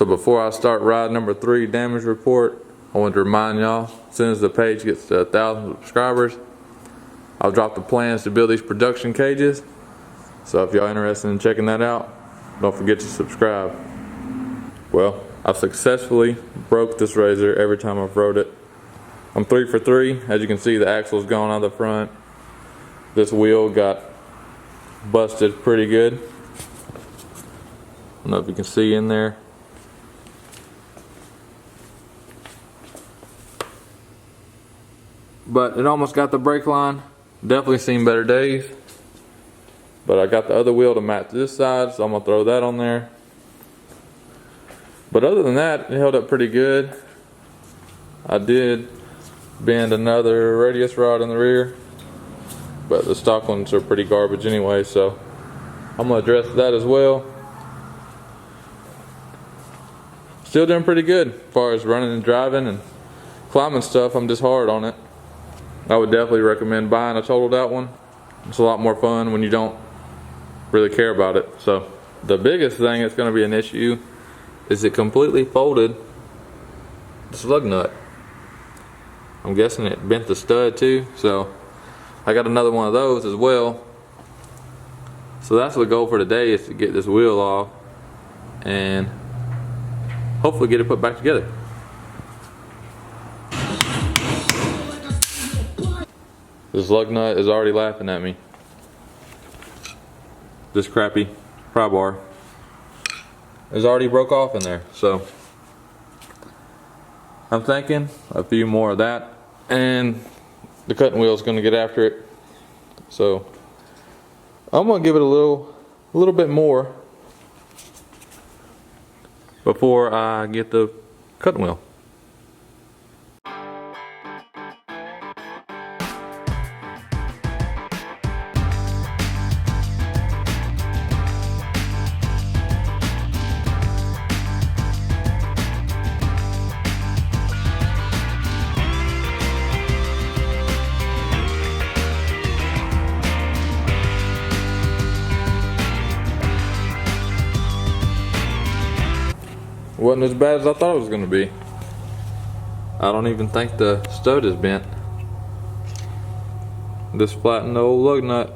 So before I start ride number 3 damage report, I want to remind y'all, as soon as the page gets to 1,000 subscribers, I'll drop the plans to build these production cages. So if y'all interested in checking that out, don't forget to subscribe. Well, I've successfully broke this RZR every time I've rode it. I'm 3 for 3. As you can see, the axle's gone out the front. This wheel got busted pretty good. I don't know if you can see in there. But it almost got the brake line. Definitely seen better days. But I got the other wheel to match this side, so I'm gonna throw that on there. But other than that, it held up pretty good. I did bend another radius rod in the rear, but the stock ones are pretty garbage anyway, so I'm gonna address that as well. Still doing pretty good as far as running and driving and climbing stuff. I'm just hard on it. I would definitely recommend buying a totaled out one. It's a lot more fun when you don't really care about it. So the biggest thing that's going to be an issue is it completely folded the slug nut. I'm guessing it bent the stud too, so I got another one of those as well. So that's the goal for today, is to get this wheel off and hopefully get it put back together. This lug nut is already laughing at me. This crappy pry bar is already broke off in there, so I'm thinking a few more of that, and the cutting wheel is going to get after it. So I'm going to give it a little bit more before I get the cutting wheel. Wasn't as bad as I thought it was going to be. I don't even think the stud is bent. This flattened the old lug nut.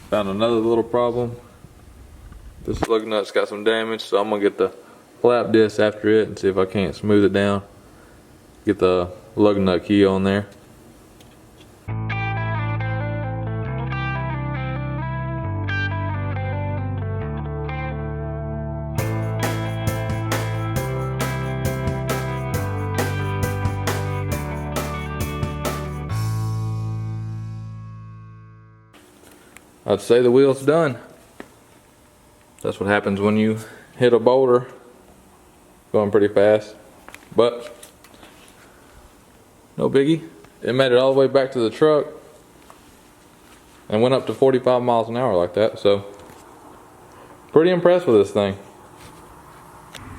Found another little problem. This lug nut's got some damage, so I'm going to get the flap disc after it and see if I can't smooth it down. Get the lug nut key on there. I'd say the wheel's done. That's what happens when you hit a boulder going pretty fast, but no biggie. It made it all the way back to the truck and went up to 45 miles an hour like that, so pretty impressed with this thing.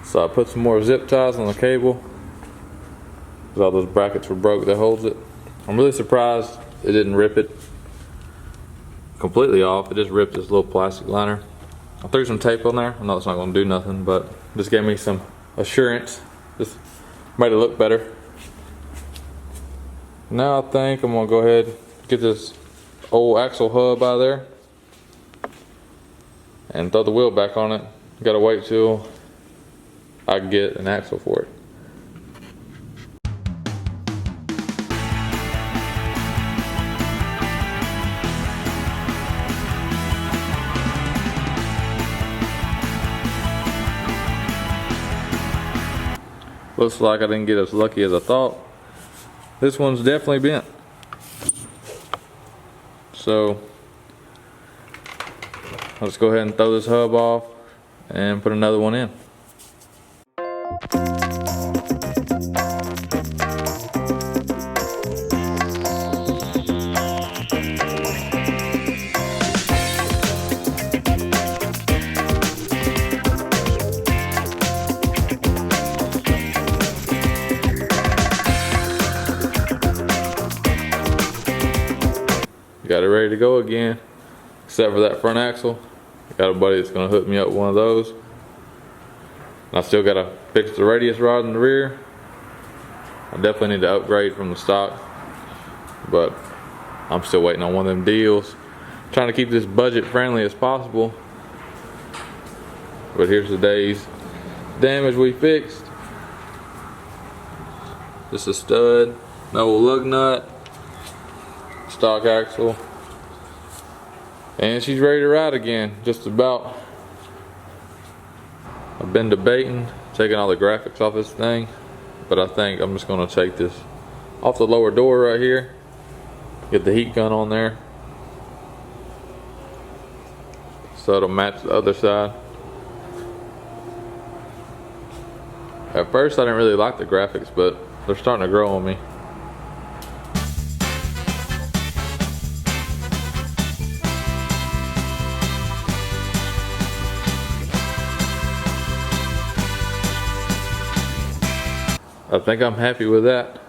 So I put some more zip ties on the cable because all those brackets were broke that holds it. I'm really surprised it didn't rip it completely off. It just ripped this little plastic liner. I threw some tape on there. I know it's not going to do nothing, but just gave me some assurance. Just made it look better. Now I think I'm going to go ahead and get this old axle hub out of there and throw the wheel back on it. Gotta wait till I can get an axle for it. Looks like I didn't get as lucky as I thought. This one's definitely bent. So let's go ahead and throw this hub off and put another one in. Got it ready to go again. except for that front axle. Got a buddy that's gonna hook me up with one of those. And I still gotta fix the radius rod in the rear. I definitely need to upgrade from the stock, but I'm still waiting on one of them deals. Trying to keep this budget friendly as possible. But here's the day's damage we fixed. Just a stud, no lug nut, stock axle, and she's ready to ride again, just about. I've been debating taking all the graphics off this thing, but I think I'm just gonna take this off the lower door right here, get the heat gun on there so it'll match the other side. At first I didn't really like the graphics, but they're starting to grow on me. I think I'm happy with that.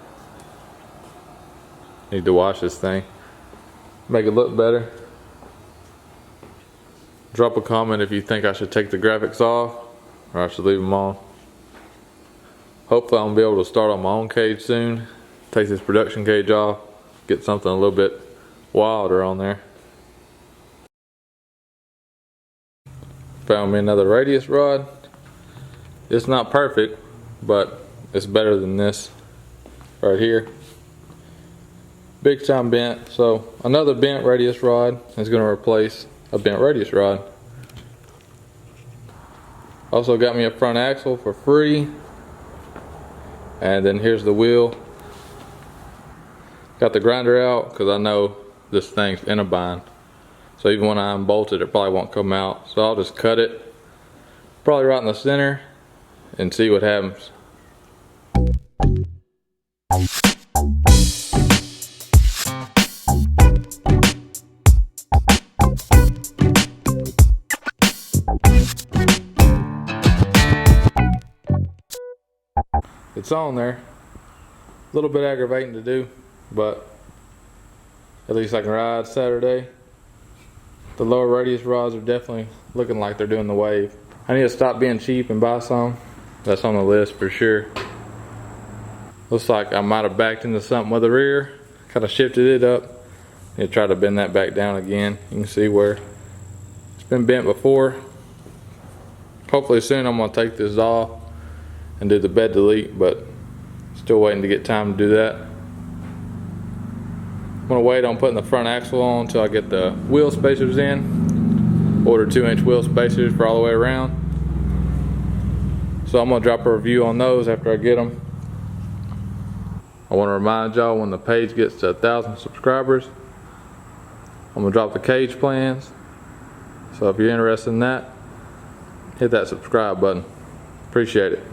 Need to wash this thing, make it look better. Drop a comment if you think I should take the graphics off or I should leave them on. Hopefully I'm gonna be able to start on my own cage soon. Take this production cage off, get something a little bit wilder on there. Found me another radius rod. It's not perfect, but it's better than this right here. Big time bent, so another bent radius rod is going to replace a bent radius rod. Also got me a front axle for free, and then here's the wheel. Got the grinder out because I know this thing's in a bind, so even when I unbolt it, it probably won't come out, so I'll just cut it probably right in the center and see what happens. It's on there. A little bit aggravating to do, but at least I can ride Saturday. The lower radius rods are definitely looking like they're doing the wave. I need to stop being cheap and buy some. That's on the list for sure. Looks like I might have backed into something with the rear. Kind of shifted it up. Need to try to bend that back down again. You can see where it's been bent before. Hopefully soon I'm going to take this off and do the bed delete, but still waiting to get time to do that. I'm going to wait on putting the front axle on until I get the wheel spacers in. Ordered 2-inch wheel spacers for all the way around. So I'm going to drop a review on those after I get them. I want to remind y'all, when the page gets to 1,000 subscribers, I'm going to drop the cage plans. So if you're interested in that, hit that subscribe button. Appreciate it.